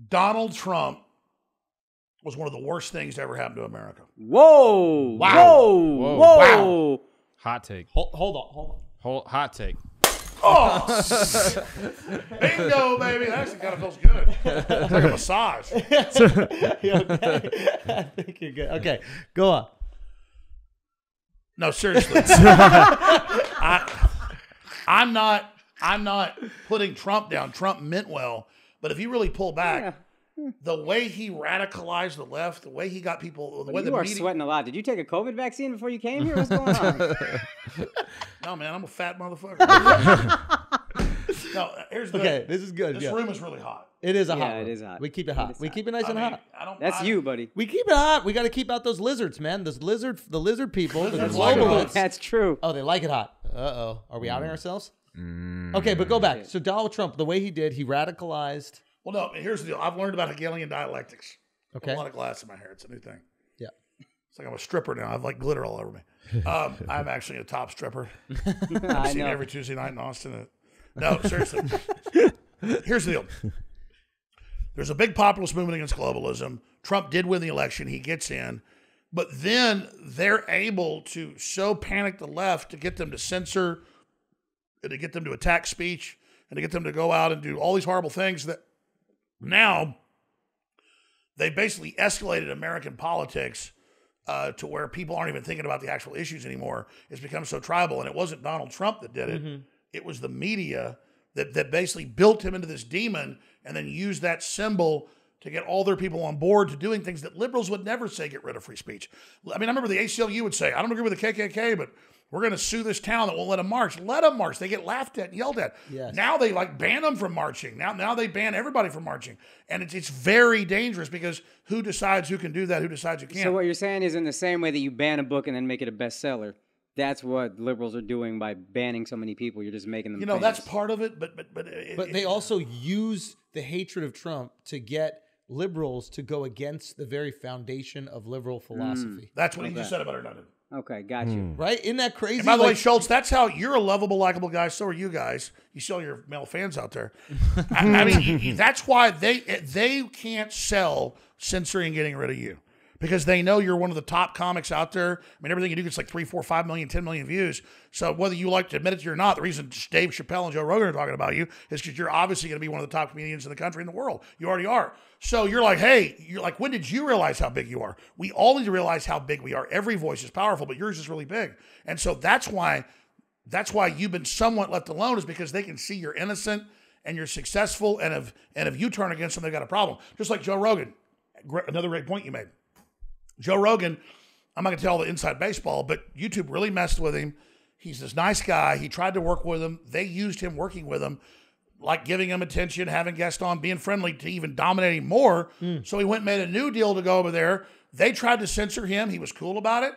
Donald Trump was one of the worst things to ever happen to America. Whoa. Wow. Whoa. Whoa. Hot take. Hold on. Hot take. Oh, bingo, baby. That actually kind of feels good. It's like a massage. You okay? I think you're good. Okay, go on. No, seriously. I'm not putting Trump down. Trump meant well. But if you really pull back, the way he radicalized the left, the way he got people, the way You are sweating a lot. Did you take a COVID vaccine before you came here? What's going on? No, man, I'm a fat motherfucker. No, here's the Okay, this is good. This room is really hot. It is a Yeah, hot room. it is hot. We keep it hot. We keep it nice and hot. That's you, buddy. We keep it hot. We got to keep out those lizards, man. The lizard people, the Lizards like it hot. globalists. That's true. Oh, they like it hot. Uh-oh. Are we outing ourselves? Okay, but go back. So Donald Trump, the way he did, he radicalized. Well, no, here's the deal. I've learned about Hegelian dialectics. Okay. A lot of glass in my hair. It's a new thing. Yeah. It's like I'm a stripper now. I have like glitter all over me. I'm actually a top stripper. I I've seen know. every Tuesday night in Austin. No, seriously. Here's the deal. There's a big populist movement against globalism. Trump did win the election. He gets in. But then they're able to so panic the left to get them to censor and to get them to attack speech and to get them to go out and do all these horrible things that now they basically escalated American politics to where people aren't even thinking about the actual issues anymore. It's become so tribal. And it wasn't Donald Trump that did it. It was the media that basically built him into this demon and then used that symbol to get all their people on board to doing things that liberals would never say get rid of free speech. I mean, I remember the ACLU would say, I don't agree with the KKK, but we're going to sue this town that won't let them march. Let them march. They get laughed at and yelled at. Yes. Now they like ban them from marching. Now they ban everybody from marching. And it's very dangerous because who decides who can do that? Who decides who can't? So what you're saying is in the same way that you ban a book and then make it a bestseller, that's what liberals are doing by banning so many people. You're just making them famous. That's part of it, but They also use the hatred of Trump to get liberals to go against the very foundation of liberal philosophy. that's what he just said about Hernandez. Okay, got you. Right? Isn't that crazy? And by the way, Schultz, that's how you're a lovable, likable guy. So are you guys. You see all your male fans out there. I mean, that's why they can't sell censoring and getting rid of you because they know you're one of the top comics out there. I mean, everything you do gets like 3, 4, 5 million, 10 million views. So whether you like to admit it to or not, the reason Dave Chappelle and Joe Rogan are talking about you is because you're obviously going to be one of the top comedians in the country and the world. You already are. So you're like, hey, when did you realize how big you are? We all need to realize how big we are. Every voice is powerful, but yours is really big. And so that's why you've been somewhat left alone is because they can see you're innocent and you're successful. And if you turn against them, they've got a problem. Just like Joe Rogan. Another great point you made. Joe Rogan, I'm not going to tell the inside baseball, but YouTube really messed with him. He's this nice guy. He tried to work with him. They used him working with him, like giving him attention, having guests on, being friendly to even dominate him more. So he went and made a new deal to go over there. They tried to censor him. He was cool about it.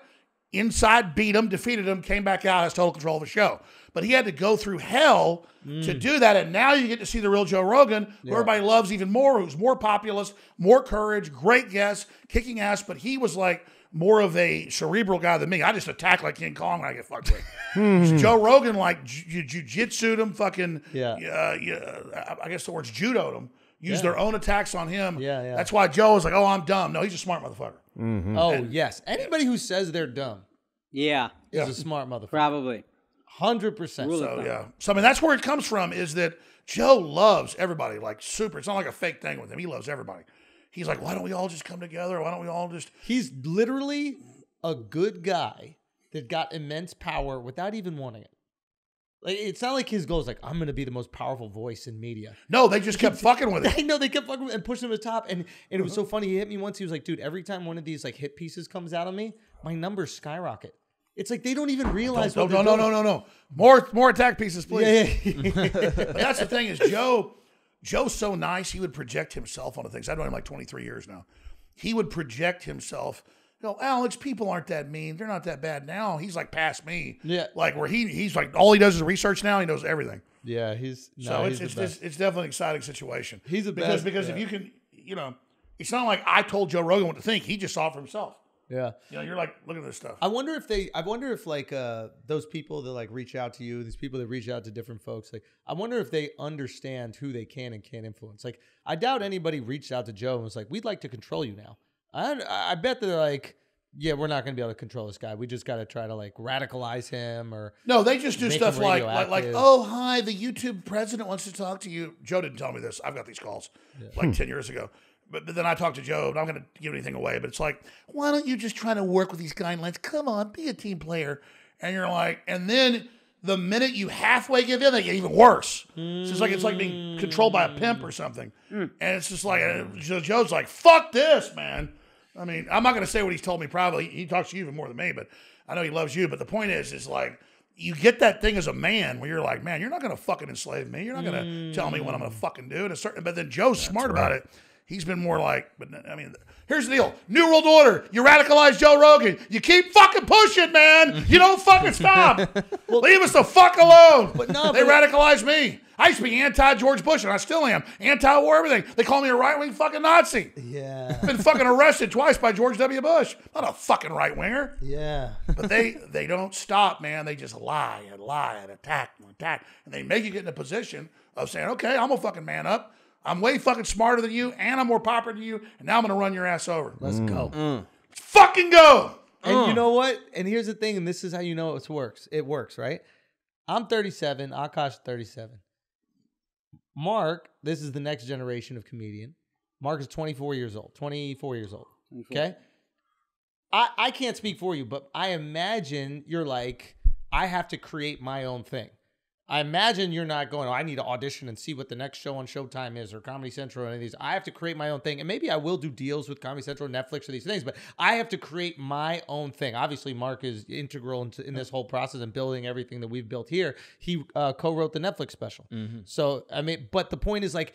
Inside beat him, defeated him, came back out, has total control of the show. But he had to go through hell to do that. And now you get to see the real Joe Rogan, who everybody loves even more, who's more populist, more courage, great guest, kicking ass. But he was like more of a cerebral guy than me. I just attack like King Kong when I get fucked with. Joe Rogan like jiu-jitsu'd him, fucking, I guess the word's judoed him. Use their own attacks on him. Yeah. That's why Joe was like, oh, I'm dumb. No, he's a smart motherfucker. Oh, yes. Anybody who says they're dumb Yeah, is a smart motherfucker. probably. 100%. Rule of So, thumb. yeah. So, I mean, that's where it comes from is that Joe loves everybody, like super. It's not like a fake thing with him. He loves everybody. He's like, why don't we all just come together? Why don't we all just... He's literally a good guy that got immense power without even wanting it. Like, it's not like his goal is like, I'm going to be the most powerful voice in media. No, they just kept fucking with I it. know they kept fucking and pushing him to the top. And it was so funny. He hit me once. He was like, dude, every time one of these like hit pieces comes out of me, my numbers skyrocket. It's like they don't even realize what they're doing. No. More attack pieces, please. Yeah. But that's the thing is Joe's so nice, he would project himself onto things. I've known him like 23 years now. He would project himself. Alex, people aren't that mean. They're not that bad now. He's like past me. Yeah. Like where he's like, all he does is research now. He knows everything. Yeah, he's It's definitely an exciting situation. He's the because best. If you can, it's not like I told Joe Rogan what to think. He just saw it for himself. Yeah. You know, you're like, look at this stuff. I wonder if like those people that like reach out to you, these people that reach out to different folks, like I wonder if they understand who they can and can't influence. Like I doubt anybody reached out to Joe and was like, we'd like to control you now. I bet they're like, yeah, we're not going to be able to control this guy. We just got to try to like radicalize him or no, they just do make stuff him like, radioactive. oh, hi, the YouTube president wants to talk to you. Joe didn't tell me this. I've got these calls like 10 years ago. But then I talked to Joe, and I'm going to give anything away, but it's like, why don't you just try to work with these guidelines? Come on, be a team player. And you're like, and then the minute you halfway give in, they get even worse. So it's like being controlled by a pimp or something. And it's just like, Joe's like, fuck this, man. I mean, I'm not going to say what he's told me privately. He talks to you even more than me, but I know he loves you. But the point is like, you get that thing as a man where you're like, man, you're not going to fucking enslave me. You're not going to tell me what I'm going to fucking do. But then Joe's smart about it. He's been more like, but I mean, here's the deal. New World Order. You radicalize Joe Rogan. You keep fucking pushing, man. You don't fucking stop. Leave us the fuck alone. But no, they radicalized me. I used to be anti-George Bush, and I still am. Anti-war, everything. They call me a right-wing fucking Nazi. Yeah. Been fucking arrested twice by George W. Bush. Not a fucking right-winger. Yeah. But they don't stop, man. They just lie and attack and attack. And they make you get in a position of saying, okay, I'm a fucking man up. I'm way fucking smarter than you, and I'm more popular than you, and now I'm going to run your ass over. Let's go. Let's fucking go. And you know what? And here's the thing, and this is how you know it works. It works, right? I'm 37. Akash is 37. Mark, this is the next generation of comedian. Mark is 24 years old. 24 years old. 24. Okay? I can't speak for you, but I imagine you're like, I have to create my own thing. I imagine you're not going, oh, I need to audition and see what the next show on Showtime is or Comedy Central or any of these. I have to create my own thing. And maybe I will do deals with Comedy Central, Netflix, or these things, but I have to create my own thing. Obviously, Mark is integral in this whole process and building everything that we've built here. He co-wrote the Netflix special. So, I mean, but the point is like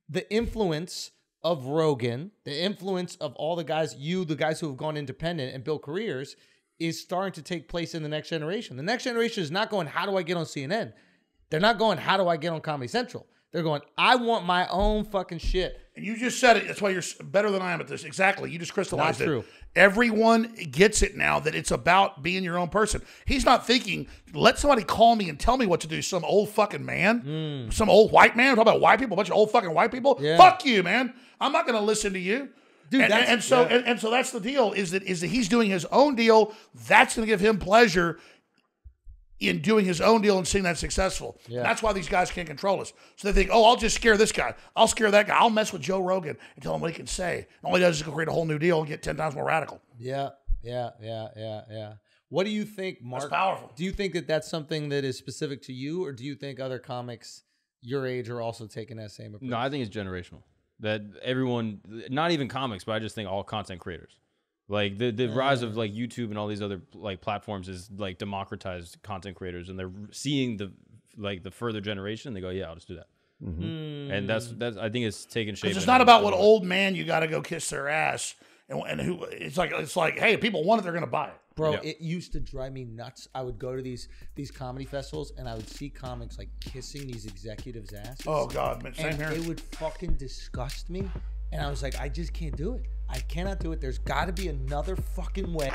the influence of Rogan, the influence of all the guys, the guys who have gone independent and built careers is starting to take place in the next generation. The next generation is not going, how do I get on CNN? They're not going, how do I get on Comedy Central? They're going, I want my own fucking shit. And you just said it. That's why you're better than I am at this. Exactly. You just crystallized Not true. it. Everyone gets it now that it's about being your own person. He's not thinking, let somebody call me and tell me what to do. Some old fucking man. Some old white man. We're talking about white people. A bunch of old fucking white people. Yeah. Fuck you, man. I'm not going to listen to you. Dude, and so that's the deal is that he's doing his own deal. That's going to give him pleasure in doing his own deal and seeing that successful. Yeah. That's why these guys can't control us. So they think, oh, I'll just scare this guy. I'll scare that guy. I'll mess with Joe Rogan and tell him what he can say. All he does is go create a whole new deal and get 10 times more radical. Yeah. What do you think, Mark? That's powerful. Do you think that that's something that is specific to you, or do you think other comics your age are also taking that same approach? No, I think it's generational. That everyone, not even comics, but I just think all content creators. Like the rise of like YouTube and all these other like platforms is like democratized content creators, and they're seeing the further generation. And they go, yeah, I'll just do that. And that's I think it's taking shape. Because it's not about what old man you got to go kiss their ass, and who it's like hey, if people want it, they're gonna buy it. Bro, Yeah. it used to drive me nuts. I would go to these comedy festivals and I would see comics like kissing these executives' asses. Oh God, man, same And here. it would fucking disgust me. And I was like, I just can't do it. I cannot do it. There's got to be another fucking way.